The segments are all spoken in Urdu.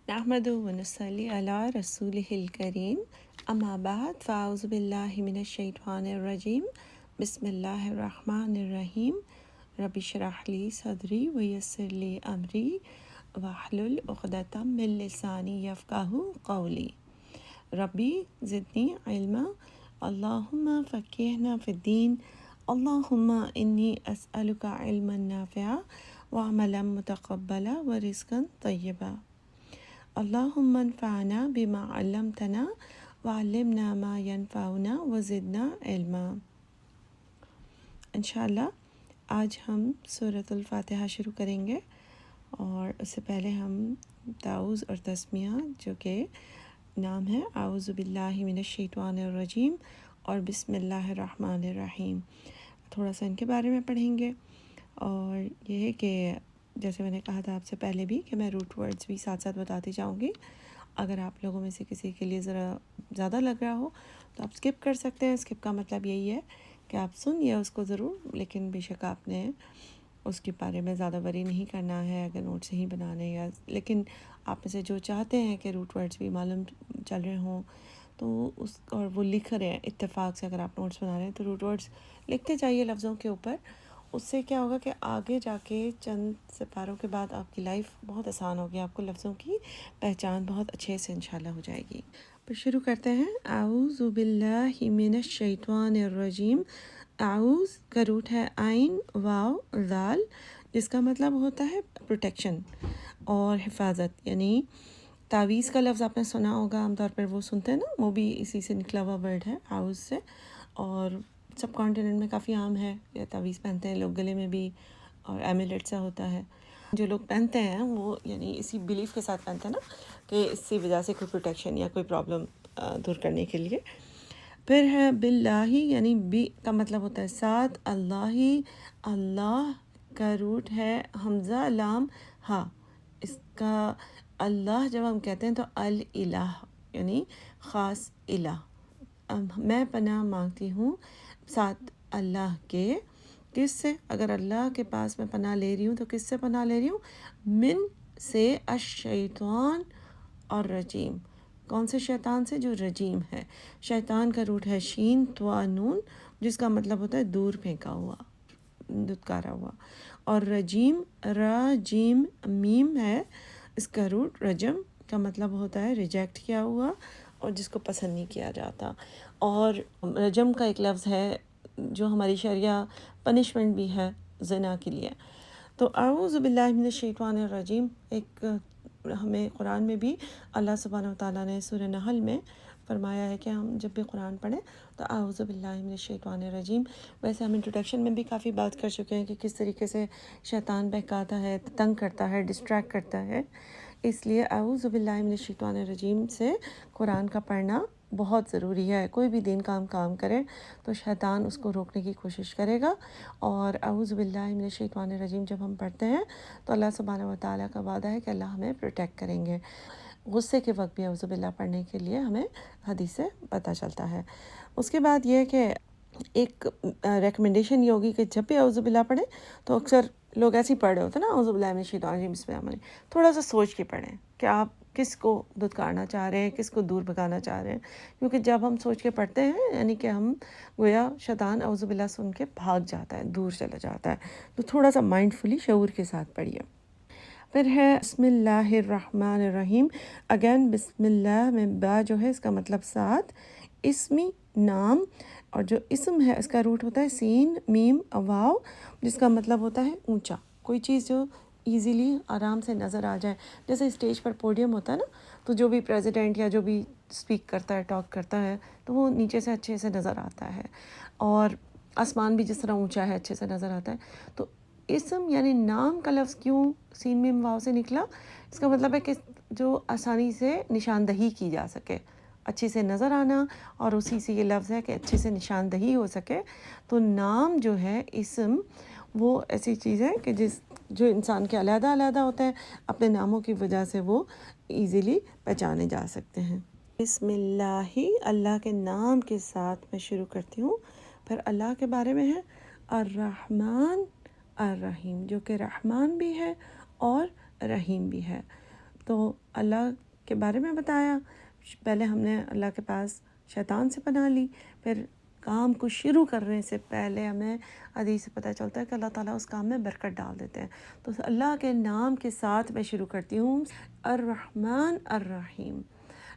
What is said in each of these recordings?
نحمدہ ونصلی علی رسولہ الکریم اما بعد فاعوذ باللہ من الشیطان الرجیم بسم اللہ الرحمن الرحیم رب اشرح لی صدری ویسر لی امری واحلل عقدۃ من لسانی یفقہوا قولی ربی زدنی علما اللہم فقہنا فی الدین اللہم انی اسألک علما نافعا وعملا متقبلا ورزقا طیبا اللہم انفعنا بما علمتنا وعلمنا ما ینفعنا وزدنا علما۔ انشاءاللہ آج ہم سورۃ الفاتحہ شروع کریں گے، اور اس سے پہلے ہم تعوذ اور تسمیہ جو کہ نام ہے اعوذ باللہ من الشیطان الرجیم اور بسم اللہ الرحمن الرحیم، تھوڑا سا ان کے بارے میں پڑھیں گے۔ اور یہ ہے کہ جیسے میں نے کہا تھا آپ سے پہلے بھی کہ میں روٹ ورڈز بھی ساتھ ساتھ بتاتی جاؤں گی۔ اگر آپ لوگوں میں سے کسی کے لیے ذرا زیادہ لگ رہا ہو تو آپ سکپ کر سکتے ہیں۔ سکپ کا مطلب یہی ہے کہ آپ سنیے اس کو ضرور، لیکن بے شک آپ نے اس کے بارے میں زیادہ وری نہیں کرنا ہے اگر نوٹس نہیں بنانے، یا لیکن آپ میں سے جو چاہتے ہیں کہ روٹ ورڈز بھی معلوم چل رہے ہوں تو اس، اور وہ لکھ رہے ہیں اتفاق سے، اگر آپ نوٹس بنا رہے ہیں تو روٹ ورڈز لکھتے جائیے لفظوں کے اوپر۔ اس سے کیا ہوگا کہ آگے جا کے چند سپاروں کے بعد آپ کی لائف بہت آسان ہوگی، آپ کو لفظوں کی پہچان بہت اچھے سے انشاءاللہ ہو جائے گی۔ پھر شروع کرتے ہیں۔ اعوذ باللہ من الشیطان الرجیم۔ اعوذ کا روٹ ہے عین واو ذال، جس کا مطلب ہوتا ہے پروٹیکشن اور حفاظت، یعنی تعویذ کا لفظ آپ نے سنا ہوگا، عام طور پر وہ سنتے ہیں نا، وہ بھی اسی سے نکلا ہوا ورڈ ہے اعوذ سے، اور سب کانٹیننٹ میں کافی عام ہے، یا تعویذ پہنتے ہیں لوگ گلے میں بھی، اور ایمیلیٹ سا ہوتا ہے جو لوگ پہنتے ہیں وہ یعنی اسی بلیف کے ساتھ پہنتے ہیں نا کہ اسی وجہ سے کوئی پروٹیکشن یا کوئی پرابلم دور کرنے کے لیے۔ پھر ہے باللہ، یعنی بی کا مطلب ہوتا ہے ساتھ، اللہ، اللہ کا روٹ ہے حمزہ لام ہا، اس کا اللہ جب ہم کہتے ہیں تو الہ یعنی خاص الہ۔ میں پناہ مانگتی ہوں ساتھ اللہ کے، کس سے؟ اگر اللہ کے پاس میں پناہ لے رہی ہوں تو کس سے پناہ لے رہی ہوں؟ من سے، الشیطان اور رجیم، کون سے شیطان سے؟ جو رجیم ہے۔ شیطان کا روٹ ہے شین توا نون، جس کا مطلب ہوتا ہے دور پھینکا ہوا، دھتکارا ہوا، اور رجیم راجیم میم ہے، اس کا روٹ رجم کا مطلب ہوتا ہے ریجیکٹ کیا ہوا اور جس کو پسند نہیں کیا جاتا۔ اور رجم کا ایک لفظ ہے جو ہماری شرعیہ پنشمنٹ بھی ہے زنا کے لیے۔ تو اعوذ باللہ من الشیطان الرجیم، ایک ہمیں قرآن میں بھی اللہ سبحانہ وتعالیٰ نے سورہ نحل میں فرمایا ہے کہ ہم جب بھی قرآن پڑھیں تو اعوذ باللہ من الشیطان الرجیم۔ ویسے ہم انٹروڈکشن میں بھی کافی بات کر چکے ہیں کہ کس طریقے سے شیطان بہکاتا ہے، تنگ کرتا ہے، ڈسٹریکٹ کرتا ہے، اس لیے اعوذ باللہ من الشیطان الرجیم سے قرآن کا پڑھنا بہت ضروری ہے۔ کوئی بھی دین کام کرے تو شیطان اس کو روکنے کی کوشش کرے گا، اور اعوذ باللہ من الشیطان الرجیم جب ہم پڑھتے ہیں تو اللہ سبحانہ وتعالیٰ کا وعدہ ہے کہ اللہ ہمیں پروٹیکٹ کریں گے۔ غصے کے وقت بھی اعوذ باللہ پڑھنے کے لیے ہمیں حدیث سے پتہ چلتا ہے۔ اس کے بعد یہ کہ ایک ریکمنڈیشن یہ ہوگی کہ جب بھی اعوذ باللہ پڑھیں تو اکثر لوگ ایسے ہی پڑھ رہے ہوتے ہیں نا، اعوذ باللہ من الشیطان الرجیم بسم اللہ الرحمن الرحیم، تھوڑا سا سوچ کے پڑھیں کہ آپ کس کو دھتکارنا چاہ رہے ہیں، کس کو دور بھگانا چاہ رہے ہیں، کیونکہ جب ہم سوچ کے پڑھتے ہیں یعنی کہ ہم گویا شیطان اعوذ باللہ سن کے بھاگ جاتا ہے، دور چلا جاتا ہے، تو تھوڑا سا مائنڈ فلی شعور کے ساتھ پڑھیے۔ پھر ہے بسم اللہ الرحمن الرحیم۔ اگین بسم اللہ میں با جو ہے اس کا مطلب ساتھ، اسمی نام، اور جو اسم ہے اس کا روٹ ہوتا ہے سین میم واو، جس کا مطلب ہوتا ہے اونچا، کوئی چیز جو ایزیلی آرام سے نظر آ جائے، جیسے اسٹیج پر پوڈیم ہوتا ہے نا، تو جو بھی پریزیڈنٹ یا جو بھی اسپیک کرتا ہے، ٹاک کرتا ہے، تو وہ نیچے سے اچھے سے نظر آتا ہے، اور آسمان بھی جس طرح اونچا ہے اچھے سے نظر آتا ہے۔ تو اسم یعنی نام کا لفظ کیوں سین میم واو سے نکلا؟ اس کا مطلب ہے کہ جو آسانی سے نشاندہی کی جا سکے، اچھے سے نظر آنا، اور اسی سے یہ لفظ ہے کہ اچھے سے نشاندہی ہو سکے۔ تو نام جو ہے اسم، وہ ایسی چیز ہے کہ جو انسان کے علیحدہ علیحدہ ہوتا ہے، اپنے ناموں کی وجہ سے وہ ایزیلی پہچانے جا سکتے ہیں۔ بسم اللہ، اللہ کے نام کے ساتھ میں شروع کرتی ہوں۔ پھر اللہ کے بارے میں ہے الرحمن الرحیم، جو کہ رحمان بھی ہے اور رحیم بھی ہے۔ تو اللہ کے بارے میں بتایا، پہلے ہم نے اللہ کے پاس شیطان سے پناہ لی، پھر کام کو شروع کرنے سے پہلے ہمیں حدیث سے پتہ چلتا ہے کہ اللہ تعالیٰ اس کام میں برکت ڈال دیتے ہیں۔ تو اللہ کے نام کے ساتھ میں شروع کرتی ہوں، الرحمن الرحیم۔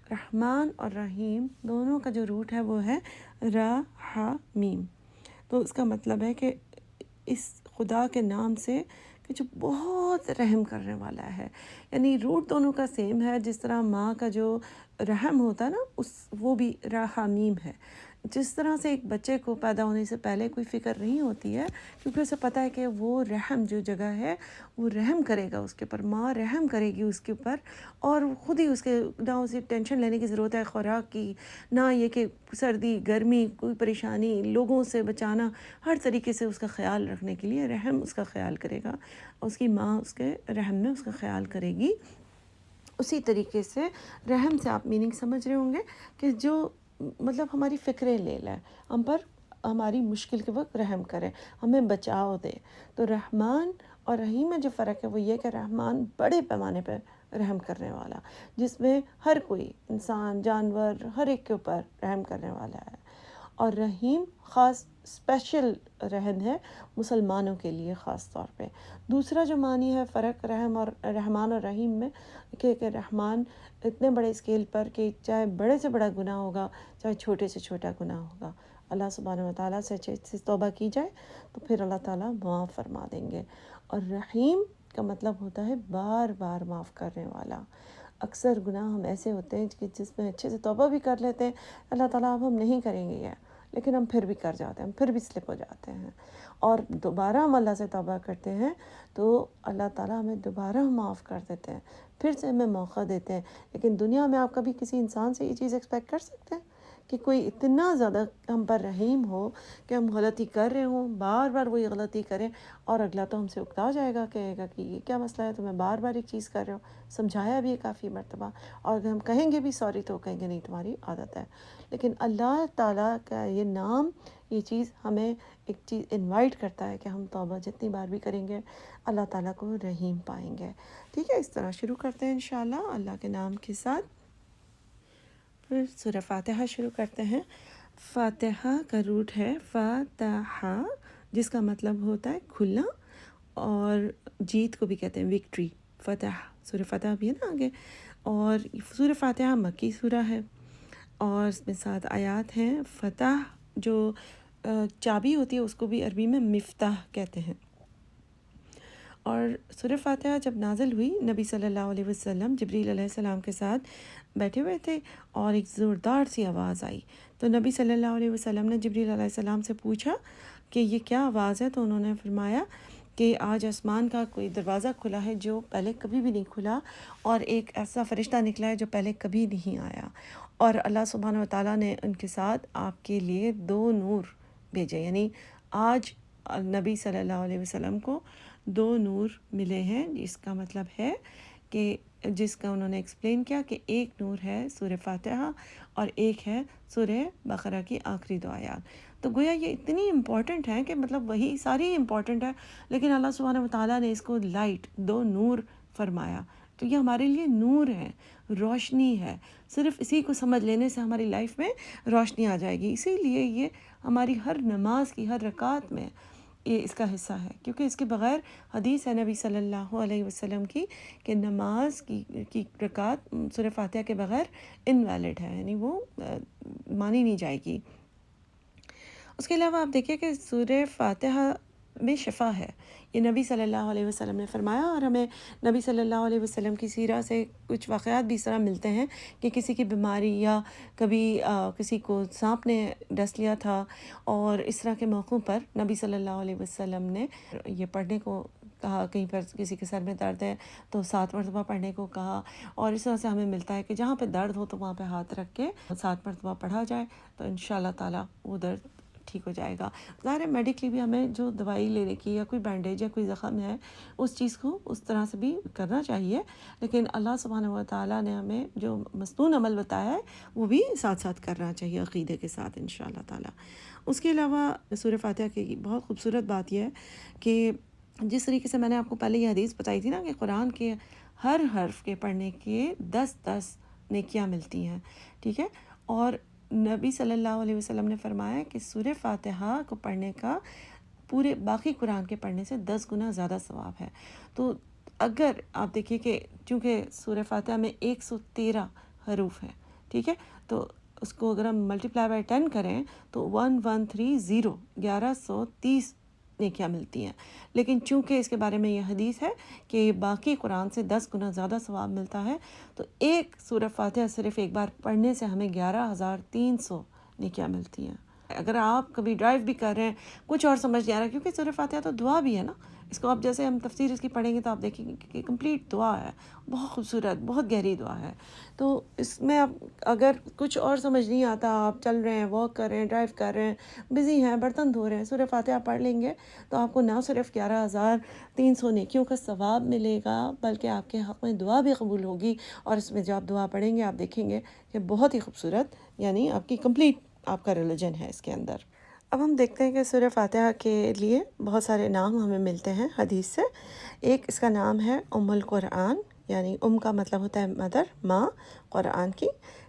رحمان اور رحیم دونوں کا جو روٹ ہے وہ ہے را ہا میم۔ تو اس کا مطلب ہے کہ اس خدا کے نام سے کہ جو بہت رحم کرنے والا ہے، یعنی روٹ دونوں کا سیم ہے۔ جس طرح ماں کا جو رحم ہوتا ہے نا، وہ بھی را ہا میم ہے۔ جس طرح سے ایک بچے کو پیدا ہونے سے پہلے کوئی فکر نہیں ہوتی ہے، کیونکہ اسے پتہ ہے کہ وہ رحم جو جگہ ہے وہ رحم کرے گا اس کے اوپر، ماں رحم کرے گی اس کے اوپر، اور خود ہی اس کے نہ اسے ٹینشن لینے کی ضرورت ہے خوراک کی، نہ یہ کہ سردی گرمی کوئی پریشانی، لوگوں سے بچانا، ہر طریقے سے اس کا خیال رکھنے کے لیے رحم اس کا خیال کرے گا، اس کی ماں اس کے رحم میں اس کا خیال کرے گی۔ اسی طریقے سے رحم سے آپ میننگ سمجھ رہے ہوں گے کہ جو مطلب ہماری فکریں لے لیں، ہم پر ہماری مشکل کے وقت رحم کرے، ہمیں بچاؤ دے۔ تو رحمان اور رحیم میں جو فرق ہے وہ یہ کہ رحمان بڑے پیمانے پہ رحم کرنے والا، جس میں ہر کوئی انسان جانور ہر ایک کے اوپر رحم کرنے والا ہے، اور رحیم خاص اسپیشل رحم ہے مسلمانوں کے لیے خاص طور پہ۔ دوسرا جو معنی ہے فرق رحم اور رحمان اور رحیم میں کہ رحمان اتنے بڑے اسکیل پر کہ چاہے بڑے سے بڑا گناہ ہوگا، چاہے چھوٹے سے چھوٹا گناہ ہوگا، اللہ سبحانہ و تعالیٰ سے توبہ کی جائے تو پھر اللہ تعالیٰ معاف فرما دیں گے۔ اور رحیم کا مطلب ہوتا ہے بار بار معاف کرنے والا۔ اکثر گناہ ہم ایسے ہوتے ہیں کہ جس میں اچھے سے توبہ بھی کر لیتے ہیں، اللہ تعالیٰ اب ہم نہیں کریں گے یہ، لیکن ہم پھر بھی کر جاتے ہیں، ہم پھر بھی سلپ ہو جاتے ہیں، اور دوبارہ ہم اللہ سے توبہ کرتے ہیں تو اللہ تعالیٰ ہمیں دوبارہ معاف کر دیتے ہیں، پھر سے ہمیں موقع دیتے ہیں۔ لیکن دنیا میں آپ کبھی کسی انسان سے یہ چیز ایکسپیکٹ کر سکتے ہیں کہ کوئی اتنا زیادہ ہم پر رحیم ہو کہ ہم غلطی کر رہے ہوں، بار بار وہی غلطی کریں، اور اگلا تو ہم سے اکتا جائے گا، کہے گا کہ یہ کیا مسئلہ ہے، تو میں بار بار ایک چیز کر رہا ہوں، سمجھایا بھی ہے کافی مرتبہ، اور اگر ہم کہیں گے بھی سوری تو کہیں گے نہیں تمہاری عادت ہے۔ لیکن اللہ تعالیٰ کا یہ نام، یہ چیز ہمیں ایک چیز انوائٹ کرتا ہے کہ ہم توبہ جتنی بار بھی کریں گے اللہ تعالیٰ کو رحیم پائیں گے۔ ٹھیک ہے، اس طرح شروع کرتے ہیں انشاءاللہ اللہ کے نام کے ساتھ۔ پھر سورہ فاتحہ شروع کرتے ہیں۔ فاتحہ کا روٹ ہے فاتحہ، جس کا مطلب ہوتا ہے کھلنا، اور جیت کو بھی کہتے ہیں وکٹری، فتح، سورہ فتح بھی ہے نا آگے۔ اور سورہ فاتحہ مکی سورہ ہے، اور اس میں 7 آیات ہیں۔ فتح جو چابی ہوتی ہے اس کو بھی عربی میں مفتاح کہتے ہیں۔ اور سورہ فاتحہ جب نازل ہوئی، نبی صلی اللہ علیہ وسلم جبریل علیہ السلام کے ساتھ بیٹھے ہوئے تھے، اور ایک زوردار سی آواز آئی، تو نبی صلی اللہ علیہ وسلم نے جبریل علیہ السلام سے پوچھا کہ یہ کیا آواز ہے، تو انہوں نے فرمایا کہ آج آسمان کا کوئی دروازہ کھلا ہے جو پہلے کبھی بھی نہیں کھلا، اور ایک ایسا فرشتہ نکلا ہے جو پہلے کبھی نہیں آیا، اور اللہ سبحانہ و تعالیٰ نے ان کے ساتھ آپ کے لیے 2 نور بھیجے، یعنی آج نبی صلی اللہ علیہ وسلم کو 2 نور ملے ہیں، جس کا مطلب ہے کہ جس کا انہوں نے ایکسپلین کیا کہ ایک نور ہے سورہ فاتحہ، اور ایک ہے سورہ بقرہ کی آخری 2 آیات۔ تو گویا یہ اتنی امپورٹنٹ ہے کہ مطلب وہی ساری امپورٹنٹ ہے، لیکن اللہ سبحانہ و تعالیٰ نے اس کو لائٹ 2 نور فرمایا، تو یہ ہمارے لیے نور ہے، روشنی ہے، صرف اسی کو سمجھ لینے سے ہماری لائف میں روشنی آ جائے گی۔ اسی لیے یہ ہماری ہر نماز کی ہر رکعت میں یہ اس کا حصہ ہے، کیونکہ اس کے بغیر حدیث ہے نبی صلی اللہ علیہ وسلم کی کہ نماز کی رکعت سورہ فاتحہ کے بغیر انویلڈ ہے، یعنی وہ مانی نہیں جائے گی۔ اس کے علاوہ آپ دیکھیں کہ سورہ فاتحہ میں شفا ہے، یہ نبی صلی اللہ علیہ وسلم نے فرمایا، اور ہمیں نبی صلی اللہ علیہ وسلم کی سیرہ سے کچھ واقعات بھی اس طرح ملتے ہیں کہ کسی کی بیماری، یا کبھی کسی کو سانپ نے ڈس لیا تھا، اور اس طرح کے موقعوں پر نبی صلی اللہ علیہ وسلم نے یہ پڑھنے کو کہا، کہیں پر کسی کے سر میں درد ہے تو 7 مرتبہ پڑھنے کو کہا، اور اس طرح سے ہمیں ملتا ہے کہ جہاں پہ درد ہو تو وہاں پہ ہاتھ رکھ کے 7 مرتبہ پڑھا جائے تو انشاءاللہ تعالیٰ وہ درد ٹھیک ہو جائے گا۔ ظاہر ہے میڈیکلی بھی ہمیں جو دوائی لینے کی، یا کوئی بینڈیج یا کوئی زخم ہے، اس چیز کو اس طرح سے بھی کرنا چاہیے، لیکن اللہ سبحانہ و تعالیٰ نے ہمیں جو مسنون عمل بتایا ہے وہ بھی ساتھ ساتھ کرنا چاہیے عقیدے کے ساتھ انشاءاللہ تعالیٰ۔ اس کے علاوہ سورہ فاتحہ کی بہت خوبصورت بات یہ ہے کہ جس طریقے سے میں نے آپ کو پہلے یہ حدیث بتائی تھی نا کہ قرآن کے ہر حرف کے پڑھنے کے 10 نیکیاں ملتی ہیں، ٹھیک ہے. اور نبی صلی اللہ علیہ وسلم نے فرمایا کہ سورہ فاتحہ کو پڑھنے کا پورے باقی قرآن کے پڑھنے سے 10 گنا زیادہ ثواب ہے. تو اگر آپ دیکھیے کہ چونکہ سورہ فاتحہ میں 113 حروف ہیں، ٹھیک ہے، تو اس کو اگر ہم ملٹیپلائی بائی 10 کریں تو 1130 1130 نیکیاں ملتی ہیں. لیکن چونکہ اس کے بارے میں یہ حدیث ہے کہ باقی قرآن سے 10 گنا زیادہ ثواب ملتا ہے، تو ایک سورہ فاتحہ صرف ایک بار پڑھنے سے ہمیں 11,300 نیکیاں ملتی ہیں. اگر آپ کبھی ڈرائیو بھی کر رہے ہیں، کچھ اور سمجھ نہیں آ رہا، کیونکہ سورہ فاتحہ تو دعا بھی ہے نا، اس کو آپ جیسے ہم تفسیر اس کی پڑھیں گے تو آپ دیکھیں گے کہ کمپلیٹ دعا ہے، بہت خوبصورت، بہت گہری دعا ہے. تو اس میں آپ اگر کچھ اور سمجھ نہیں آتا، آپ چل رہے ہیں، واک کر رہے ہیں، ڈرائیو کر رہے ہیں، بزی ہیں، برتن دھو رہے ہیں، سورہ فاتحہ پڑھ لیں گے تو آپ کو نہ صرف 11,300 نیکیوں کا ثواب ملے گا، بلکہ آپ کے حق میں دعا بھی قبول ہوگی. اور اس میں جب آپ دعا پڑھیں گے آپ دیکھیں گے کہ بہت ہی خوبصورت، یعنی آپ کی کمپلیٹ آپ کا ریلیجن ہے اس کے اندر. اب ہم دیکھتے ہیں کہ سورہ فاتحہ کے لیے بہت سارے نام ہمیں ملتے ہیں حدیث سے. ایک اس کا نام ہے القرآن، یعنی کا مطلب ہوتا ہے مدر، ماں قرآن کی،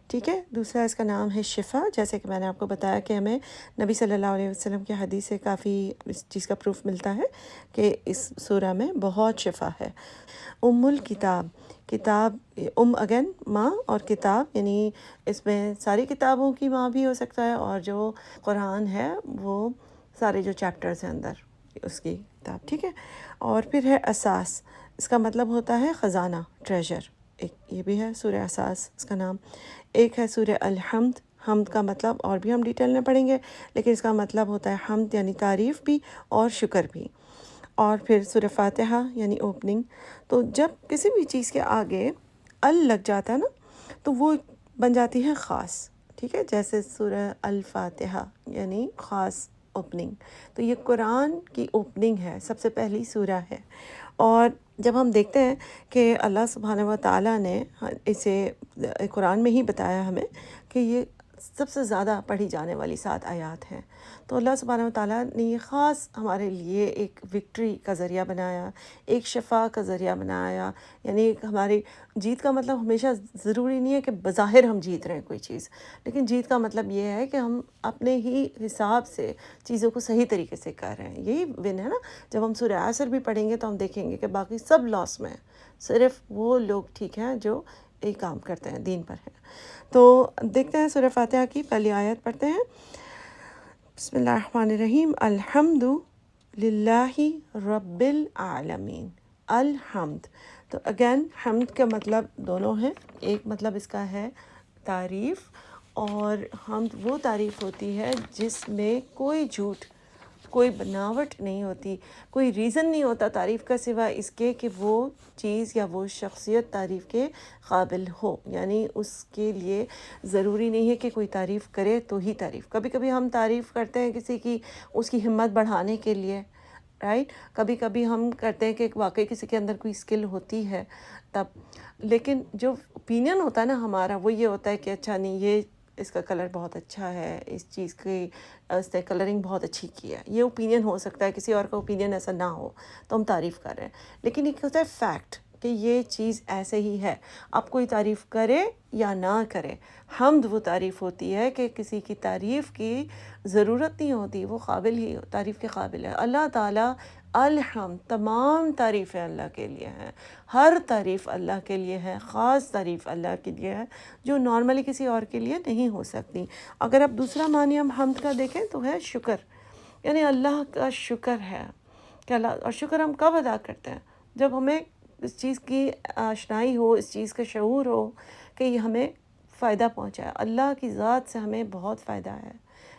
ٹھیک ہے. دوسرا اس کا نام ہے شفا، جیسے کہ میں نے آپ کو بتایا کہ ہمیں نبی صلی اللہ علیہ وسلم کی حدیث سے کافی اس چیز کا پروف ملتا ہے کہ اس سورہ میں بہت شفا ہے. الکتاب، کتاب، اگین ماں، اور کتاب یعنی اس میں ساری کتابوں کی ماں بھی ہو سکتا ہے، اور جو قرآن ہے وہ سارے جو چیپٹرز ہیں اندر اس کی کتاب، ٹھیک ہے. اور پھر ہے اساس، اس کا مطلب ہوتا ہے خزانہ، ٹریجر، ایک یہ بھی ہے سورہ اساس اس کا نام. ایک ہے سورہ الحمد، حمد کا مطلب اور بھی ہم ڈیٹیل میں پڑھیں گے، لیکن اس کا مطلب ہوتا ہے حمد یعنی تعریف بھی اور شکر بھی. اور پھر سورہ فاتحہ یعنی اوپننگ. تو جب کسی بھی چیز کے آگے لگ جاتا ہے نا تو وہ بن جاتی ہے خاص، ٹھیک ہے. جیسے سورہ الفاتحہ یعنی خاص اوپننگ، تو یہ قرآن کی اوپننگ ہے، سب سے پہلی سورہ ہے. اور جب ہم دیکھتے ہیں کہ اللہ سبحانہ و تعالیٰ نے اسے قرآن میں ہی بتایا ہمیں کہ یہ سب سے زیادہ پڑھی جانے والی 7 آیات ہیں، تو اللہ سبحانہ و تعالیٰ نے یہ خاص ہمارے لیے ایک وکٹری کا ذریعہ بنایا، ایک شفا کا ذریعہ بنایا. یعنی ایک ہماری جیت کا مطلب ہمیشہ ضروری نہیں ہے کہ بظاہر ہم جیت رہے ہیں کوئی چیز، لیکن جیت کا مطلب یہ ہے کہ ہم اپنے ہی حساب سے چیزوں کو صحیح طریقے سے کر رہے ہیں. یہی ون ہے نا. جب ہم سورہ عصر بھی پڑھیں گے تو ہم دیکھیں گے کہ باقی سب لاس میں ہیں، صرف وہ لوگ ٹھیک ہیں جو ایک کام کرتے ہیں، دین پر ہیں. تو دیکھتے ہیں سورہ فاتحہ کی پہلی آیت پڑھتے ہیں. بسم اللہ الرحمن الرحیم. الحمد للہ رب العالمین. الحمد، تو اگین حمد کا مطلب دونوں ہیں. ایک مطلب اس کا ہے تعریف، اور حمد وہ تعریف ہوتی ہے جس میں کوئی جھوٹ، کوئی بناوٹ نہیں ہوتی، کوئی ریزن نہیں ہوتا تعریف کا سوا اس کے کہ وہ چیز یا وہ شخصیت تعریف کے قابل ہو. یعنی اس کے لیے ضروری نہیں ہے کہ کوئی تعریف کرے تو ہی تعریف. کبھی کبھی ہم تعریف کرتے ہیں کسی کی اس کی ہمت بڑھانے کے لیے، رائٹ. کبھی کبھی ہم کرتے ہیں کہ واقعی کسی کے اندر کوئی اسکل ہوتی ہے تب، لیکن جو اوپینین ہوتا ہے نا ہمارا وہ یہ ہوتا ہے کہ اچھا نہیں، یہ اس کا کلر بہت اچھا ہے، اس چیز کی اس نے کلرنگ بہت اچھی کی ہے. یہ اوپینین ہو سکتا ہے، کسی اور کا اوپینین ایسا نہ ہو تو ہم تعریف کر رہے ہیں. لیکن ایک ہوتا ہے فیکٹ کہ یہ چیز ایسے ہی ہے، اب کوئی تعریف کرے یا نہ کرے. حمد وہ تعریف ہوتی ہے کہ کسی کی تعریف کی ضرورت نہیں ہوتی، وہ قابل ہی تعریف کے قابل ہے. اللہ تعالیٰ الحمد، تمام تعریفیں اللہ کے لیے ہیں، ہر تعریف اللہ کے لیے ہے، خاص تعریف اللہ کے لیے ہے جو نارملی کسی اور کے لیے نہیں ہو سکتی. اگر آپ دوسرا معنی ہم حمد کا دیکھیں تو ہے شکر، یعنی اللہ کا شکر ہے کہ اللہ. اور شکر ہم کب ادا کرتے ہیں؟ جب ہمیں اس چیز کی آشنائی ہو، اس چیز کا شعور ہو کہ یہ ہمیں فائدہ پہنچائے. اللہ کی ذات سے ہمیں بہت فائدہ ہے،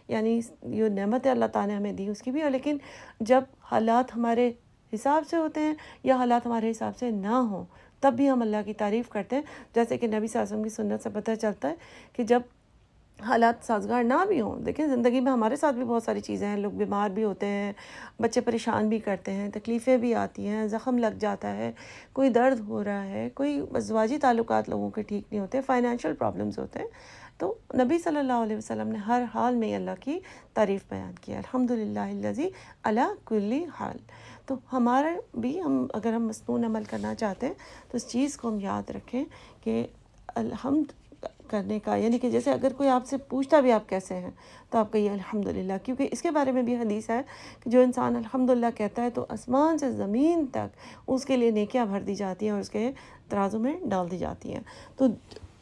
یعنی یہ نعمت اللہ تعالیٰ نے ہمیں دی اس کی بھی. لیکن جب حالات ہمارے حساب سے ہوتے ہیں یا حالات ہمارے حساب سے نہ ہوں تب بھی ہم اللہ کی تعریف کرتے ہیں. جیسے کہ نبی صلی اللہ علیہ وسلم کی سنت سے پتہ چلتا ہے کہ جب حالات سازگار نہ بھی ہوں، دیکھیں زندگی میں ہمارے ساتھ بھی بہت ساری چیزیں ہیں، لوگ بیمار بھی ہوتے ہیں، بچے پریشان بھی کرتے ہیں، تکلیفیں بھی آتی ہیں، زخم لگ جاتا ہے، کوئی درد ہو رہا ہے، کوئی ازدواجی تعلقات لوگوں کے ٹھیک نہیں ہوتے، فائنینشیل پرابلمز ہوتے ہیں. تو نبی صلی اللہ علیہ وسلم نے ہر حال میں اللہ کی تعریف بیان کیا، الحمدللہ الذی علی کل حال. تو ہمارا بھی اگر ہم مسنون عمل کرنا چاہتے ہیں تو اس چیز کو ہم یاد رکھیں کہ الحمد کرنے کا، یعنی کہ جیسے اگر کوئی آپ سے پوچھتا بھی آپ کیسے ہیں تو آپ کہیے الحمدللہ، کیونکہ اس کے بارے میں بھی حدیث ہے کہ جو انسان الحمدللہ کہتا ہے تو آسمان سے زمین تک اس کے لیے نیکیاں بھر دی جاتی ہیں اور اس کے ترازو میں ڈال دی جاتی ہیں. تو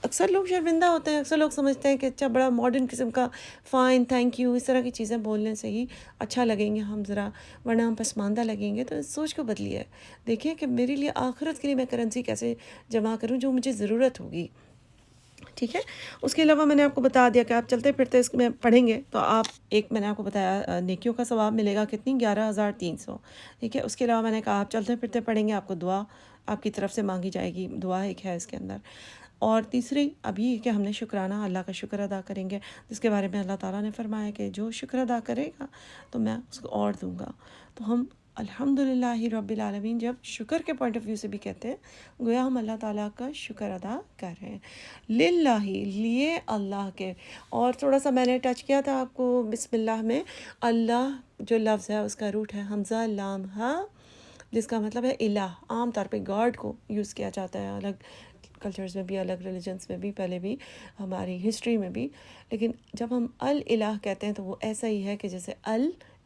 اکثر لوگ شرمندہ ہوتے ہیں، اکثر لوگ سمجھتے ہیں کہ اچھا بڑا ماڈرن قسم کا فائن تھینک یو اس طرح کی چیزیں بولنے سے ہی اچھا لگیں گے ہم ذرا، ورنہ ہم پسماندہ لگیں گے. تو اس سوچ کو بدلیے، دیکھیں کہ میرے لیے آخرت کے لیے میں کرنسی کیسے جمع کروں جو مجھے ضرورت ہوگی. ٹھیک ہے. اس کے علاوہ میں نے آپ کو بتا دیا کہ آپ چلتے پھرتے اس میں پڑھیں گے تو آپ ایک میں نے آپ کو بتایا نیکیوں کا ثواب ملے گا کتنی، 11,300. ٹھیک ہے. اس کے علاوہ میں نے کہا آپ چلتے پھرتے پڑھیں گے، آپ کو دعا آپ کی طرف سے مانگی جائے گی، دعا ایک ہے اس کے اندر. اور تیسری ابھی کہ ہم نے شکرانہ اللہ کا شکر ادا کریں گے، جس کے بارے میں اللہ تعالیٰ نے فرمایا کہ جو شکر ادا کرے گا تو میں اس کو اور دوں گا. تو ہم الحمدللہ رب العالمین جب شکر کے پوائنٹ آف ویو سے بھی کہتے ہیں، گویا ہم اللہ تعالیٰ کا شکر ادا کر رہے ہیں. للہ لیے اللہ کے. اور تھوڑا سا میں نے ٹچ کیا تھا آپ کو بسم اللہ میں، اللہ جو لفظ ہے اس کا روٹ ہے حمزہ لام ہا، جس کا مطلب ہے الہ. عام طور پہ گاڈ کو یوز کیا جاتا ہے الگ کلچرز میں بھی، الگ ریلیجنس میں بھی، پہلے بھی ہماری ہسٹری میں بھی. لیکن جب ہم الہ کہتے ہیں تو وہ ایسا ہی ہے کہ جیسے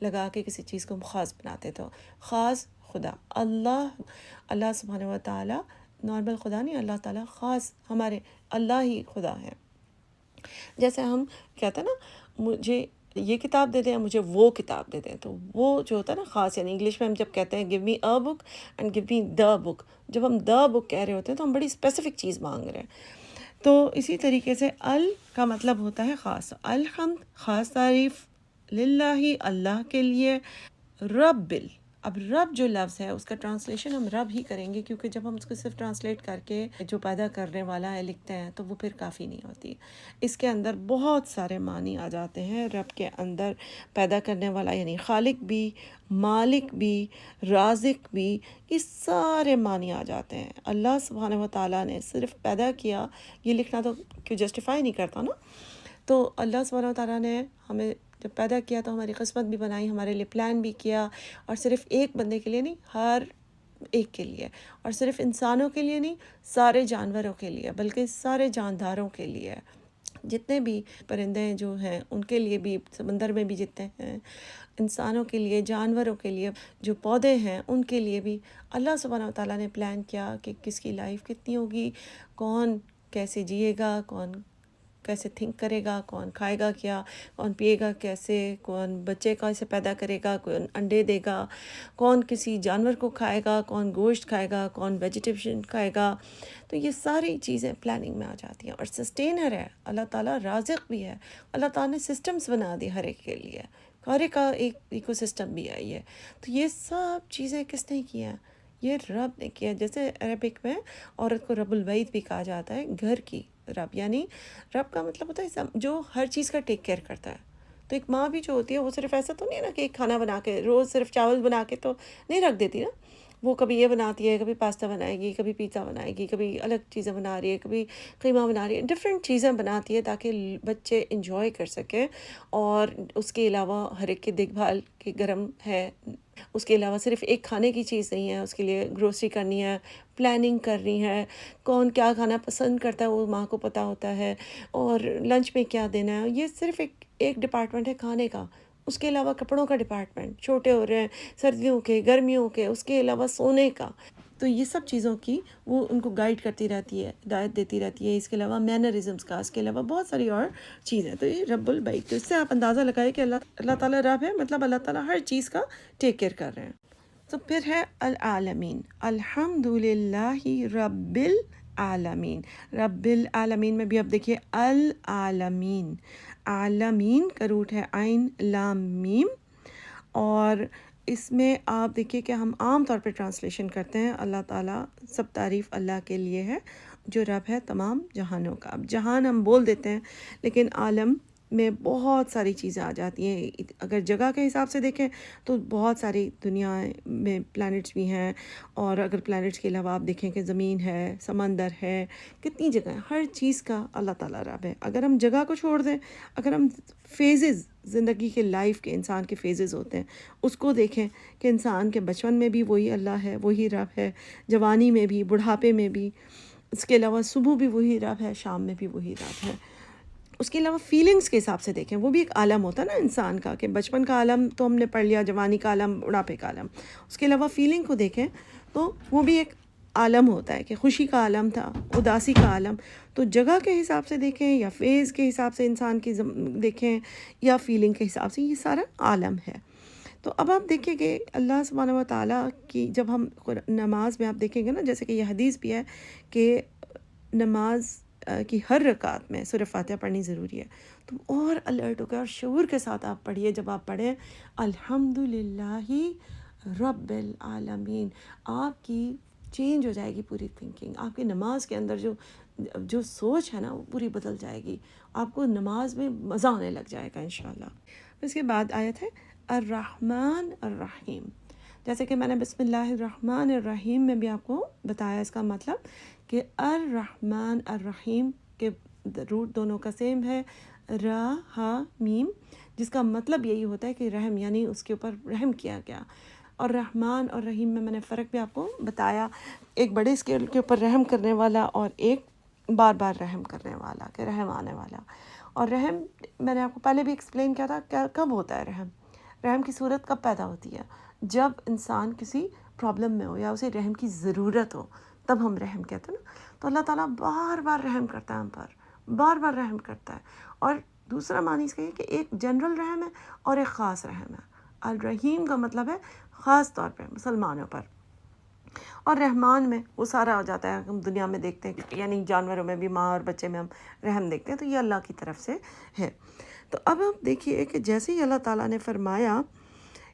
لگا کے کسی چیز کو ہم خاص بناتے، تو خاص خدا اللہ سبحانہ و تعالیٰ، نارمل خدا نہیں، اللہ تعالیٰ خاص ہمارے اللہ ہی خدا ہے. جیسے ہم کہتے ہیں نا مجھے یہ کتاب دے دیں، مجھے وہ کتاب دے دیں، تو وہ جو ہوتا ہے نا خاص، یعنی انگلش میں ہم جب کہتے ہیں give me a book and give me the book, جب ہم دا بک کہہ رہے ہوتے ہیں تو ہم بڑی اسپیسیفک چیز مانگ رہے ہیں. تو اسی طریقے سے کا مطلب ہوتا ہے خاص. الحمد خاص تعریف، للہ اللہ کے لیے، اب رب جو لفظ ہے اس کا ٹرانسلیشن ہم رب ہی کریں گے، کیونکہ جب ہم اس کو صرف ٹرانسلیٹ کر کے جو پیدا کرنے والا ہے لکھتے ہیں تو وہ پھر کافی نہیں ہوتی. اس کے اندر بہت سارے معنی آ جاتے ہیں. رب کے اندر پیدا کرنے والا یعنی خالق بھی، مالک بھی، رازق بھی، یہ سارے معنی آ جاتے ہیں. اللہ سبحانہ و تعالیٰ نے صرف پیدا کیا، یہ لکھنا تو کیوں جسٹیفائی نہیں کرتا نا. تو اللہ سبحانہ و تعالیٰ نے ہمیں جب پیدا کیا تو ہماری قسمت بھی بنائی، ہمارے لیے پلان بھی کیا، اور صرف ایک بندے کے لیے نہیں، ہر ایک کے لیے، اور صرف انسانوں کے لیے نہیں، سارے جانوروں کے لیے، بلکہ سارے جانداروں کے لیے، جتنے بھی پرندے جو ہیں ان کے لیے بھی، سمندر میں بھی جتنے ہیں، انسانوں کے لیے، جانوروں کے لیے، جو پودے ہیں ان کے لیے بھی اللہ سبحانہ و تعالیٰ نے پلان کیا کہ کس کی لائف کتنی ہوگی، کون کیسے جیے گا، کون کیسے تھنک کرے گا، کون کھائے گا کیا، کون پیے گا کیسے، کون بچے کیسے پیدا کرے گا، کون انڈے دے گا، کون کسی جانور کو کھائے گا، کون گوشت کھائے گا، کون ویجیٹیبل کھائے گا. تو یہ ساری چیزیں پلاننگ میں آ جاتی ہیں. اور سسٹینر ہے اللہ تعالیٰ، رازق بھی ہے اللہ تعالیٰ نے، سسٹمز بنا دی ہر ایک کے لیے، ہر ایک کا ایک ایکو سسٹم بھی آئی ہے. تو یہ سب چیزیں کس نے کی ہیں؟ یہ رب نے کیا. جیسے عربک میں عورت کو رب البیت بھی کہا جاتا ہے، گھر کی رب، یعنی رب کا مطلب ہوتا ہے جو ہر چیز کا ٹیک کیئر کرتا ہے. تو ایک ماں بھی جو ہوتی ہے وہ صرف ایسا تو نہیں ہے نا کہ ایک کھانا بنا کے روز صرف چاول بنا کے تو نہیں رکھ دیتی نا، وہ کبھی یہ بناتی ہے، کبھی پاستا بنائے گی، کبھی پیزا بنائے گی، کبھی الگ چیزیں بنا رہی ہے، کبھی قیمہ بنا رہی ہے، ڈفرینٹ چیزیں بناتی ہے تاکہ بچے انجوائے کر سکیں. اور اس کے علاوہ ہر ایک کی دیکھ بھال کی گرم ہے. اس کے علاوہ صرف ایک کھانے کی چیز نہیں ہے، اس کے لیے گروسری کرنی ہے، پلاننگ کرنی ہے، کون کیا کھانا پسند کرتا ہے وہ ماں کو پتہ ہوتا ہے، اور لنچ میں کیا دینا ہے. یہ صرف ایک ڈپارٹمنٹ ہے کھانے کا. اس کے علاوہ کپڑوں کا ڈپارٹمنٹ، چھوٹے ہو رہے ہیں، سردیوں کے، گرمیوں کے، اس کے علاوہ سونے کا. تو یہ سب چیزوں کی وہ ان کو گائیڈ کرتی رہتی ہے، ہدایت دیتی رہتی ہے. اس کے علاوہ مینرزمس کا، اس کے علاوہ بہت ساری اور چیزیں. تو یہ رب البیت، تو اس سے آپ اندازہ لگائیں کہ اللہ تعالیٰ رب ہے، مطلب اللہ تعالیٰ ہر چیز کا ٹیک کیئر کر رہے ہیں. تو پھر ہے العالمین، الحمد للہ رب العالمین. رب العالمین میں بھی اب دیکھیے العالمین، عالمین کا روٹ ہے عین لام میم. اور اس میں آپ دیکھیے کہ ہم عام طور پہ ٹرانسلیشن کرتے ہیں اللہ تعالیٰ، سب تعریف اللہ کے لیے ہے جو رب ہے تمام جہانوں کا. اب جہان ہم بول دیتے ہیں لیکن عالم میں بہت ساری چیزیں آ جاتی ہیں. اگر جگہ کے حساب سے دیکھیں تو بہت ساری دنیا میں پلانٹس بھی ہیں، اور اگر پلانٹس کے علاوہ آپ دیکھیں کہ زمین ہے، سمندر ہے، کتنی جگہ ہیں. ہر چیز کا اللہ تعالیٰ رب ہے. اگر ہم جگہ کو چھوڑ دیں، اگر ہم فیزز، زندگی کے لائف کے انسان کے فیزز ہوتے ہیں، اس کو دیکھیں کہ انسان کے بچپن میں بھی وہی اللہ ہے، وہی رب ہے، جوانی میں بھی، بڑھاپے میں بھی. اس کے علاوہ صبح بھی وہی رب ہے، شام میں بھی وہی رب ہے. اس کے علاوہ فیلنگز کے حساب سے دیکھیں، وہ بھی ایک عالم ہوتا ہے نا انسان کا، کہ بچپن کا عالم تو ہم نے پڑھ لیا، جوانی کا عالم، بڑھاپے کا عالم. اس کے علاوہ فیلنگ کو دیکھیں تو وہ بھی ایک عالم ہوتا ہے، کہ خوشی کا عالم تھا، اداسی کا عالم. تو جگہ کے حساب سے دیکھیں یا فیز کے حساب سے انسان کی دیکھیں یا فیلنگ کے حساب سے، یہ سارا عالم ہے. تو اب آپ دیکھیں کہ اللہ سبحانہ و تعالیٰ کی جب ہم نماز میں آپ دیکھیں گے نا، جیسے کہ یہ حدیث بھی ہے کہ نماز کی ہر رکعت میں سورہ فاتحہ پڑھنی ضروری ہے. تو اور الرٹ ہو گئے اور شعور کے ساتھ آپ پڑھیے. جب آپ پڑھیں الحمدللہ رب العالمین، آپ کی چینج ہو جائے گی پوری تھنکنگ. آپ کی نماز کے اندر جو سوچ ہے نا، وہ پوری بدل جائے گی. آپ کو نماز میں مزہ آنے لگ جائے گا انشاءاللہ. اس کے بعد آیت ہے الرحمن الرحیم. جیسے کہ میں نے بسم اللہ الرحمن الرحیم میں بھی آپ کو بتایا اس کا مطلب، کہ الرحمن الرحیم کے روٹ دونوں کا سیم ہے، را ہا میم، جس کا مطلب یہی ہوتا ہے کہ رحم، یعنی اس کے اوپر رحم کیا گیا. اور رحمان اور رحیم میں نے فرق بھی آپ کو بتایا، ایک بڑے اسکیل کے اوپر رحم کرنے والا اور ایک بار بار رحم کرنے والا، کہ رحم آنے والا. اور رحم میں نے آپ کو پہلے بھی ایکسپلین کیا تھا کب ہوتا ہے رحم. رحم کی صورت کب پیدا ہوتی ہے؟ جب انسان کسی پرابلم میں ہو یا اسے رحم کی ضرورت ہو، تب ہم رحم کہتے ہیں نا. تو اللہ تعالیٰ بار بار رحم کرتا ہے ہم پر، بار بار رحم کرتا ہے. اور دوسرا معنی اس کا یہ کہ ایک جنرل رحم ہے اور ایک خاص رحم ہے. الرحیم کا مطلب ہے خاص طور پہ مسلمانوں پر، اور رحمان میں وہ سارا آ جاتا ہے. ہم دنیا میں دیکھتے ہیں، یعنی جانوروں میں بھی، ماں اور بچے میں ہم رحم دیکھتے ہیں، تو یہ اللہ کی طرف سے ہے. تو اب آپ دیکھیے کہ جیسے ہی اللہ تعالیٰ نے فرمایا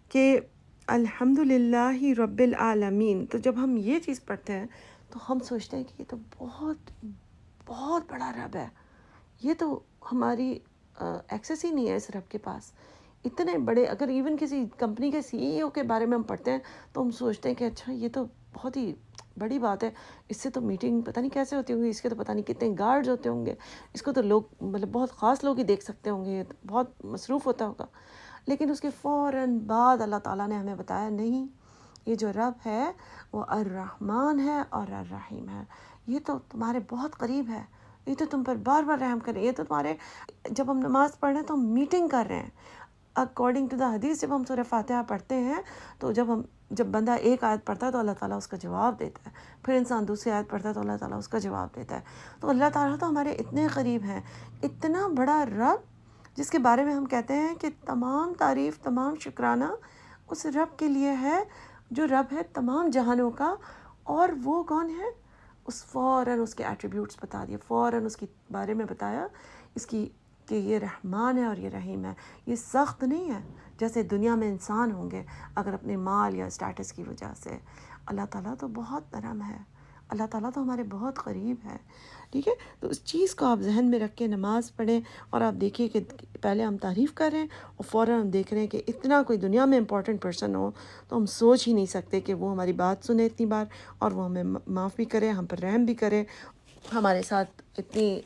کہ الحمدللہ رب العالمین، تو جب ہم یہ چیز پڑھتے ہیں تو ہم سوچتے ہیں کہ یہ تو بہت بہت بڑا رب ہے. یہ تو ہماری ایکسیس ہی نہیں ہے اس رب کے پاس. اتنے بڑے، اگر ایون کسی کمپنی کے سی ای او کے بارے میں ہم پڑھتے ہیں تو ہم سوچتے ہیں کہ اچھا یہ تو بہت ہی بڑی بات ہے. اس سے تو میٹنگ پتہ نہیں کیسے ہوتی ہوگی، اس کے تو پتہ نہیں کتنے گارڈز ہوتے ہوں گے، اس کو تو لوگ مطلب بہت خاص لوگ ہی دیکھ سکتے ہوں گے، بہت مصروف ہوتا ہوگا. لیکن اس کے فوراً بعد اللہ تعالیٰ نے ہمیں بتایا نہیں، یہ جو رب ہے وہ الرحمن ہے اور الرحیم ہے. یہ تو تمہارے بہت قریب ہے، یہ تو تم پر بار بار رحم کرے. یہ تو تمہارے، جب ہم نماز پڑھ رہے ہیں تو ہم میٹنگ کر رہے ہیں. اکارڈنگ ٹو دا حدیث جب ہم سورہ فاتحہ پڑھتے ہیں تو جب بندہ ایک آیت پڑھتا ہے تو اللہ تعالیٰ اس کا جواب دیتا ہے، پھر انسان دوسری آیت پڑھتا ہے تو اللہ تعالیٰ اس کا جواب دیتا ہے. تو اللہ تعالیٰ تو ہمارے اتنے قریب ہیں. اتنا بڑا رب جس کے بارے میں ہم کہتے ہیں کہ تمام تعریف، تمام شکرانہ اس رب کے لیے ہے جو رب ہے تمام جہانوں کا. اور وہ کون ہے؟ فوراً اس کے ایٹریبیوٹس بتا دیے، فوراً اس کے بارے میں بتایا اس کی کہ یہ رحمان ہے اور یہ رحیم ہے. یہ سخت نہیں ہے جیسے دنیا میں انسان ہوں گے اگر اپنے مال یا اسٹیٹس کی وجہ سے. اللہ تعالیٰ تو بہت نرم ہے، اللہ تعالیٰ تو ہمارے بہت قریب ہے. ٹھیک ہے، تو اس چیز کو آپ ذہن میں رکھ کے نماز پڑھیں. اور آپ دیکھیے کہ پہلے ہم تعریف کر رہے ہیں اور فوراً ہم دیکھ رہے ہیں کہ اتنا کوئی دنیا میں امپورٹنٹ پرسن ہو تو ہم سوچ ہی نہیں سکتے کہ وہ ہماری بات سنے اتنی بار، اور وہ ہمیں معاف بھی کرے، ہم پر رحم بھی کرے، ہمارے ساتھ اتنی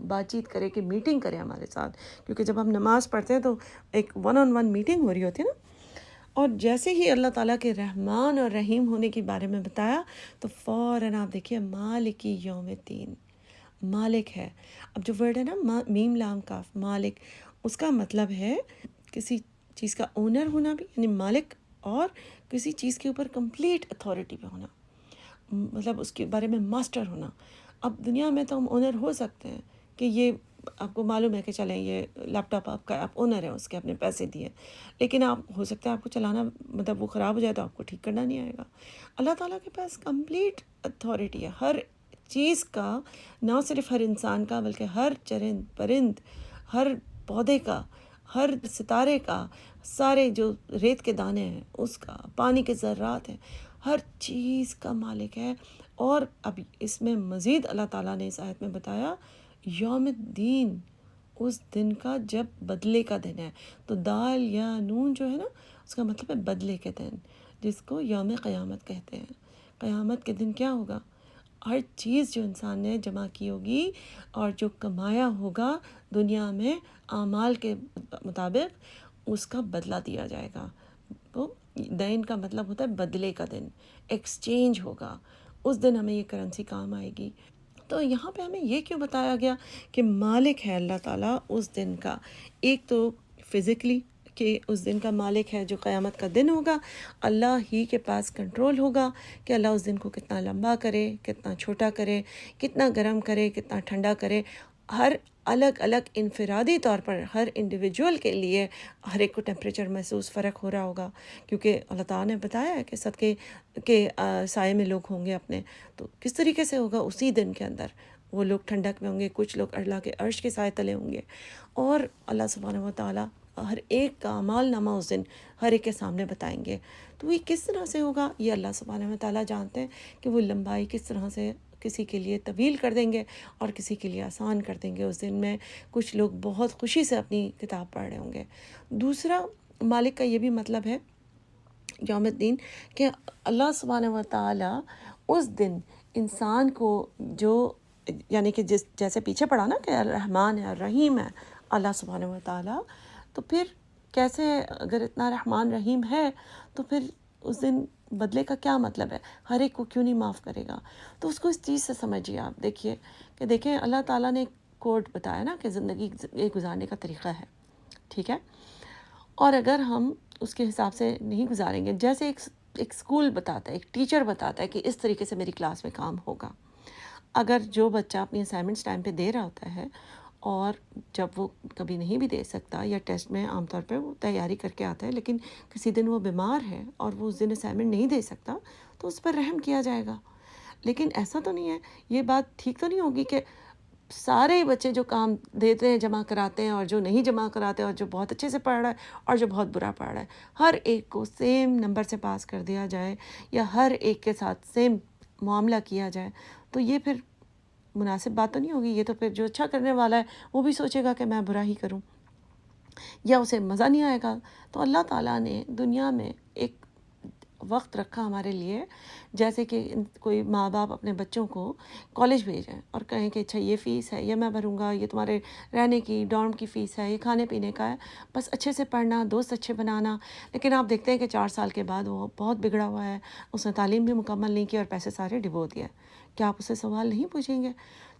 بات چیت کرے کہ میٹنگ کرے ہمارے ساتھ. کیونکہ جب ہم نماز پڑھتے ہیں تو ایک ون آن ون میٹنگ ہو رہی ہوتی ہے نا. اور جیسے ہی اللہ تعالیٰ کے رحمان اور رحیم ہونے کے بارے میں بتایا تو فوراً آپ دیکھیے مالک یوم الدین، مالک ہے. اب جو ورڈ ہے نا میم لام کاف، مالک، اس کا مطلب ہے کسی چیز کا اونر ہونا بھی، یعنی مالک، اور کسی چیز کے اوپر کمپلیٹ اتھارٹی پہ ہونا، مطلب اس کے بارے میں ماسٹر ہونا. اب دنیا میں تو ہم اونر ہو سکتے ہیں کہ یہ آپ کو معلوم ہے کہ چلیں یہ لیپ ٹاپ آپ کا، آپ اونر ہیں اس کے، اپنے پیسے دیے، لیکن آپ ہو سکتا ہے آپ کو چلانا، مطلب وہ خراب ہو جائے تو آپ کو ٹھیک کرنا نہیں آئے گا. اللہ تعالیٰ کے پاس کمپلیٹ اتھارٹی ہے ہر چیز کا، نہ صرف ہر انسان کا بلکہ ہر چرند پرند، ہر پودے کا، ہر ستارے کا، سارے جو ریت کے دانے ہیں اس کا، پانی کے ذرات ہیں، ہر چیز کا مالک ہے. اور اب اس میں مزید اللہ تعالیٰ نے اس آیت میں بتایا یوم الدین، اس دن کا جب بدلے کا دن ہے. تو دال یا نون جو ہے نا اس کا مطلب ہے بدلے کے دن، جس کو یوم قیامت کہتے ہیں. قیامت کے دن کیا ہوگا؟ ہر چیز جو انسان نے جمع کی ہوگی اور جو کمایا ہوگا دنیا میں اعمال کے مطابق، اس کا بدلہ دیا جائے گا. تو دین کا مطلب ہوتا ہے بدلے کا دن، ایکسچینج ہوگا. اس دن ہمیں یہ کرنسی کام آئے گی. تو یہاں پہ ہمیں یہ کیوں بتایا گیا کہ مالک ہے اللہ تعالیٰ اس دن کا؟ ایک تو فزیکلی کہ اس دن کا مالک ہے، جو قیامت کا دن ہوگا اللہ ہی کے پاس کنٹرول ہوگا کہ اللہ اس دن کو کتنا لمبا کرے، کتنا چھوٹا کرے، کتنا گرم کرے، کتنا ٹھنڈا کرے. ہر الگ الگ انفرادی طور پر ہر انڈیویجول کے لیے ہر ایک کو ٹیمپریچر محسوس فرق ہو رہا ہوگا، کیونکہ اللہ تعالیٰ نے بتایا ہے کہ صدقے کے سائے میں لوگ ہوں گے اپنے. تو کس طریقے سے ہوگا؟ اسی دن کے اندر وہ لوگ ٹھنڈک میں ہوں گے، کچھ لوگ اللہ کے عرش کے سائے تلے ہوں گے، اور اللہ سبحانہ و تعالیٰ ہر ایک کا اعمال نامہ اس دن ہر ایک کے سامنے بتائیں گے. تو یہ کس طرح سے ہوگا یہ اللہ سبحانہ و تعالیٰ جانتے ہیں کہ وہ لمبائی کس طرح سے کسی کے لیے طویل کر دیں گے اور کسی کے لیے آسان کر دیں گے. اس دن میں کچھ لوگ بہت خوشی سے اپنی کتاب پڑھ رہے ہوں گے. دوسرا مالک کا یہ بھی مطلب ہے یوم الدین کہ اللہ سبحانہ و تعالیٰ اس دن انسان کو جو یعنی کہ جیسے پیچھے پڑھا نا کہ الرحمن ہے الرحیم ہے اللہ سبحانہ و تعالیٰ، تو پھر کیسے اگر اتنا رحمان رحیم ہے تو پھر اس دن بدلے کا کیا مطلب ہے؟ ہر ایک کو کیوں نہیں معاف کرے گا؟ تو اس کو اس چیز سے سمجھیے آپ. دیکھیے کہ دیکھیں اللہ تعالیٰ نے کوڈ بتایا نا کہ زندگی گزارنے کا طریقہ ہے، ٹھیک ہے، اور اگر ہم اس کے حساب سے نہیں گزاریں گے، جیسے ایک اسکول بتاتا ہے، ایک ٹیچر بتاتا ہے کہ اس طریقے سے میری کلاس میں کام ہوگا. اگر جو بچہ اپنی اسائنمنٹس ٹائم پہ دے رہا ہوتا ہے اور جب وہ کبھی نہیں بھی دے سکتا یا ٹیسٹ میں عام طور پہ وہ تیاری کر کے آتا ہے لیکن کسی دن وہ بیمار ہے اور وہ اس دن اسائنمنٹ نہیں دے سکتا، تو اس پر رحم کیا جائے گا. لیکن ایسا تو نہیں ہے، یہ بات ٹھیک تو نہیں ہوگی کہ سارے بچے جو کام دیتے ہیں جمع کراتے ہیں اور جو نہیں جمع کراتے اور جو بہت اچھے سے پڑھ رہا ہے اور جو بہت برا پڑھ رہا ہے ہر ایک کو سیم نمبر سے پاس کر دیا جائے یا ہر ایک کے ساتھ سیم معاملہ کیا جائے. تو یہ پھر مناسب بات تو نہیں ہوگی. یہ تو پھر جو اچھا کرنے والا ہے وہ بھی سوچے گا کہ میں برا ہی کروں یا اسے مزہ نہیں آئے گا. تو اللہ تعالیٰ نے دنیا میں ایک وقت رکھا ہمارے لیے، جیسے کہ کوئی ماں باپ اپنے بچوں کو کالج بھیجیں اور کہیں کہ اچھا یہ فیس ہے، یہ میں بھروں گا، یہ تمہارے رہنے کی ڈارم کی فیس ہے، یہ کھانے پینے کا ہے، بس اچھے سے پڑھنا، دوست اچھے بنانا. لیکن آپ دیکھتے ہیں کہ 4 سال کے بعد وہ بہت بگڑا ہوا ہے، اس نے تعلیم بھی مکمل نہیں کی اور پیسے سارے ڈبو دیے. کیا آپ اسے سوال نہیں پوچھیں گے؟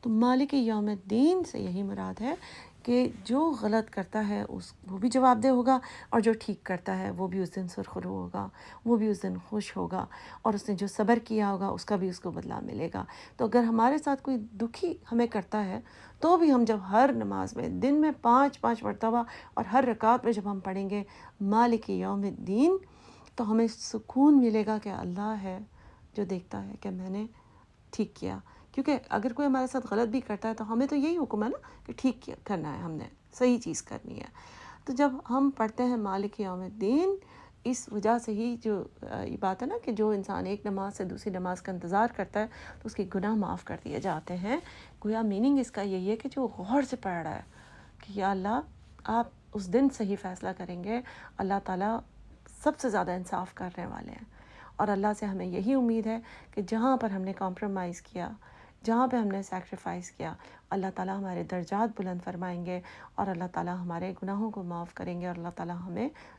تو مالک یوم الدین سے یہی مراد ہے کہ جو غلط کرتا ہے وہ بھی جواب دہ ہوگا اور جو ٹھیک کرتا ہے وہ بھی اس دن سرخرو ہوگا، وہ بھی اس دن خوش ہوگا، اور اس نے جو صبر کیا ہوگا اس کا بھی اس کو بدلہ ملے گا. تو اگر ہمارے ساتھ کوئی دکھی ہمیں کرتا ہے تو بھی ہم جب ہر نماز میں دن میں 5 مرتبہ اور ہر رکعت میں جب ہم پڑھیں گے مالک یوم الدین، تو ہمیں سکون ملے گا کہ اللہ ہے جو دیکھتا ہے کہ میں نے ٹھیک کیا. کیونکہ اگر کوئی ہمارے ساتھ غلط بھی کرتا ہے تو ہمیں تو یہی حکم ہے نا کہ ٹھیک کرنا ہے، ہم نے صحیح چیز کرنی ہے. تو جب ہم پڑھتے ہیں مالک یوم الدین، اس وجہ سے ہی جو یہ بات ہے نا کہ جو انسان ایک نماز سے دوسری نماز کا انتظار کرتا ہے تو اس کے گناہ معاف کر دیے جاتے ہیں. گویا میننگ اس کا یہی ہے کہ جو غور سے پڑھ رہا ہے کہ یا اللہ آپ اس دن صحیح فیصلہ کریں گے. اللہ تعالیٰ سب سے زیادہ انصاف کرنے والے ہیں، اور اللہ سے ہمیں یہی امید ہے کہ جہاں پر ہم نے کمپرومائز کیا، جہاں پہ ہم نے سیکریفائس کیا، اللہ تعالیٰ ہمارے درجات بلند فرمائیں گے اور اللہ تعالیٰ ہمارے گناہوں کو معاف کریں گے اور اللہ تعالیٰ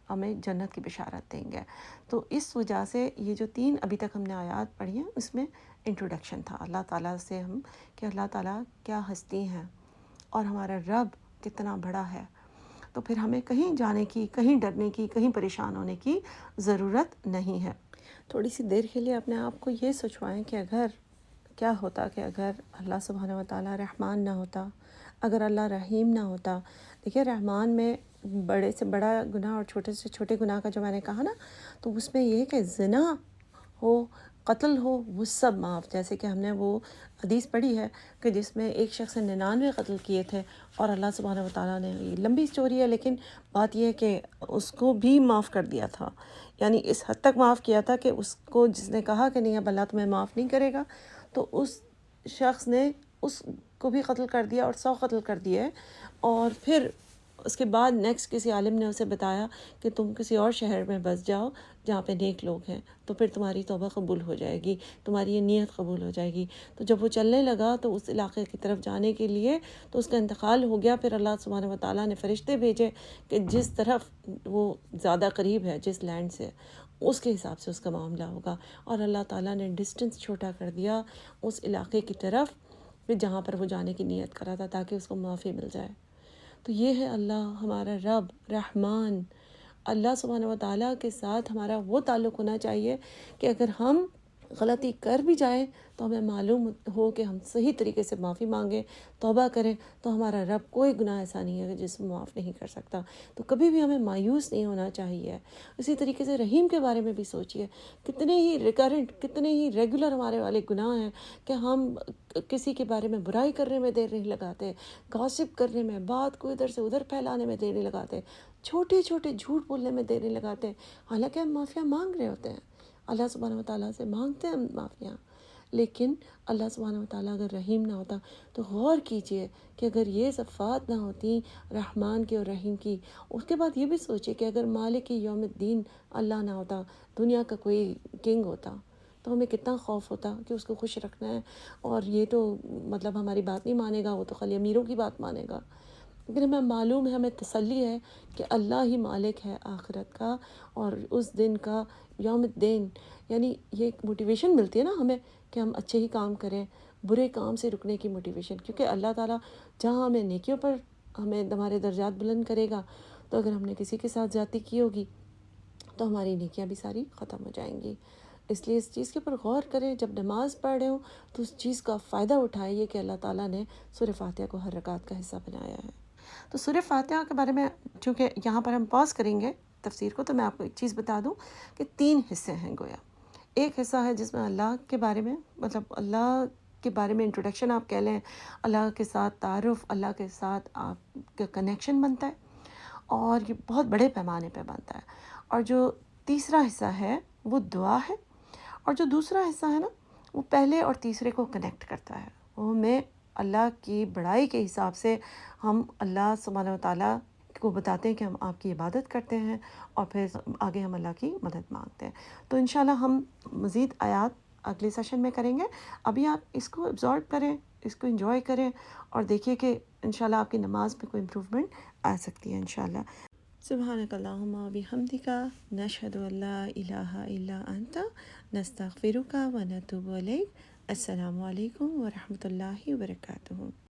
ہمیں جنت کی بشارت دیں گے. تو اس وجہ سے یہ جو 3 ابھی تک ہم نے آیات پڑھی ہیں اس میں انٹروڈکشن تھا اللہ تعالیٰ سے ہم کہ اللہ تعالیٰ کیا ہستی ہیں اور ہمارا رب کتنا بڑا ہے. تو پھر ہمیں کہیں جانے کی، کہیں ڈرنے کی، کہیں پریشان ہونے کی ضرورت نہیں ہے. تھوڑی سی دیر کے لیے اپنے آپ کو یہ سوچوائیں کہ اگر کیا ہوتا کہ اگر اللہ سبحانہ و تعالیٰ رحمان نہ ہوتا، اگر اللہ رحیم نہ ہوتا. دیکھیے رحمان میں بڑے سے بڑا گناہ اور چھوٹے سے چھوٹے گناہ کا جو میں نے کہا نا، تو اس میں یہ ہے کہ زنا ہو، قتل ہو، وہ سب معاف. جیسے کہ ہم نے وہ حدیث پڑھی ہے کہ جس میں ایک شخص نے 99 قتل کیے تھے اور اللہ سبحانہ و تعالیٰ نے، یہ لمبی سٹوری ہے لیکن بات یہ ہے کہ اس کو بھی معاف کر دیا تھا. یعنی اس حد تک معاف کیا تھا کہ اس کو جس نے کہا کہ نہیں اب اللہ تمہیں معاف نہیں کرے گا، تو اس شخص نے اس کو بھی قتل کر دیا اور 100 قتل کر دیے، اور پھر اس کے بعد نیکسٹ کسی عالم نے اسے بتایا کہ تم کسی اور شہر میں بس جاؤ جہاں پہ نیک لوگ ہیں، تو پھر تمہاری توبہ قبول ہو جائے گی، تمہاری یہ نیت قبول ہو جائے گی۔ تو جب وہ چلنے لگا تو اس علاقے کی طرف جانے کے لیے تو اس کا انتقال ہو گیا۔ پھر اللہ سبحانہ و تعالیٰ نے فرشتے بھیجے کہ جس طرف وہ زیادہ قریب ہے جس لینڈ سے، اس کے حساب سے اس کا معاملہ ہوگا، اور اللہ تعالیٰ نے ڈسٹنس چھوٹا کر دیا اس علاقے کی طرف جہاں پر وہ جانے کی نیت کرا تھا، تاکہ اس کو معافی مل جائے۔ تو یہ ہے اللہ ہمارا رب رحمان۔ اللہ سبحانہ و تعالیٰ کے ساتھ ہمارا وہ تعلق ہونا چاہیے کہ اگر ہم غلطی کر بھی جائیں تو ہمیں معلوم ہو کہ ہم صحیح طریقے سے معافی مانگیں، توبہ کریں، تو ہمارا رب کوئی گناہ ایسا نہیں ہے جس میں معاف نہیں کر سکتا۔ تو کبھی بھی ہمیں مایوس نہیں ہونا چاہیے۔ اسی طریقے سے رحیم کے بارے میں بھی سوچئے، کتنے ہی ریکرنٹ، کتنے ہی ریگولر ہمارے والے گناہ ہیں کہ ہم کسی کے بارے میں برائی کرنے میں دیر نہیں لگاتے، گاسپ کرنے میں، بات کو ادھر سے ادھر پھیلانے میں دیر نہیں لگاتے، چھوٹے چھوٹے جھوٹ بولنے میں دیر نہیں لگاتے، حالانکہ ہم معافیاں مانگ رہے ہوتے ہیں، اللہ سبحانہ و تعالیٰ سے مانگتے ہیں ہم معافیاں۔ لیکن اللہ سبحانہ و تعالیٰ اگر رحیم نہ ہوتا تو غور کیجئے کہ اگر یہ صفات نہ ہوتی رحمان کی اور رحیم کی، اس کے بعد یہ بھی سوچے کہ اگر مالک یوم الدین اللہ نہ ہوتا، دنیا کا کوئی کنگ ہوتا، تو ہمیں کتنا خوف ہوتا کہ اس کو خوش رکھنا ہے، اور یہ تو مطلب ہماری بات نہیں مانے گا، وہ تو خالی امیروں کی بات مانے گا۔ لیکن ہمیں معلوم ہے، ہمیں تسلی ہے کہ اللہ ہی مالک ہے آخرت کا اور اس دن کا، یوم الدین۔ یعنی یہ ایک موٹیویشن ملتی ہے نا ہمیں کہ ہم اچھے ہی کام کریں، برے کام سے رکنے کی موٹیویشن، کیونکہ اللہ تعالیٰ جہاں ہمیں نیکیوں پر ہمیں ہمارے درجات بلند کرے گا، تو اگر ہم نے کسی کے ساتھ زیادتی کی ہوگی تو ہماری نیکیاں بھی ساری ختم ہو جائیں گی۔ اس لیے اس چیز کے اوپر غور کریں، جب نماز پڑھ رہے ہوں تو اس چیز کا فائدہ اٹھائیے کہ اللہ تعالیٰ نے سورہ فاتحہ کو ہر رکعت کا حصہ بنایا ہے۔ تو سورہ فاتحہ کے بارے میں چونکہ یہاں پر ہم پاز کریں گے تفسیر کو، تو میں آپ کو ایک چیز بتا دوں کہ 3 حصے ہیں گویا۔ ایک حصہ ہے جس میں اللہ کے بارے میں، مطلب اللہ کے بارے میں انٹروڈکشن آپ کہہ لیں، اللہ کے ساتھ تعارف، اللہ کے ساتھ آپ کا کنیکشن بنتا ہے، اور یہ بہت بڑے پیمانے پہ بنتا ہے۔ اور جو تیسرا حصہ ہے وہ دعا ہے، اور جو دوسرا حصہ ہے نا وہ پہلے اور تیسرے کو کنیکٹ کرتا ہے۔ وہ ہمیں اللہ کی بڑائی کے حساب سے ہم اللہ سبحانہ و تعالیٰ کو بتاتے ہیں کہ ہم آپ کی عبادت کرتے ہیں، اور پھر آگے ہم اللہ کی مدد مانگتے ہیں۔ تو انشاءاللہ ہم مزید آیات اگلے سیشن میں کریں گے۔ ابھی آپ اس کو ابزارب کریں، اس کو انجوائے کریں، اور دیکھیے کہ انشاءاللہ آپ کی نماز میں کوئی امپروومنٹ آ سکتی ہے انشاءاللہ۔ سبحانک اللہم و بحمدک، نشہد ان لا الہ الا انت، نستغفرک و نتوب الیک۔ السلام علیکم ورحمۃ اللہ وبرکاتہ۔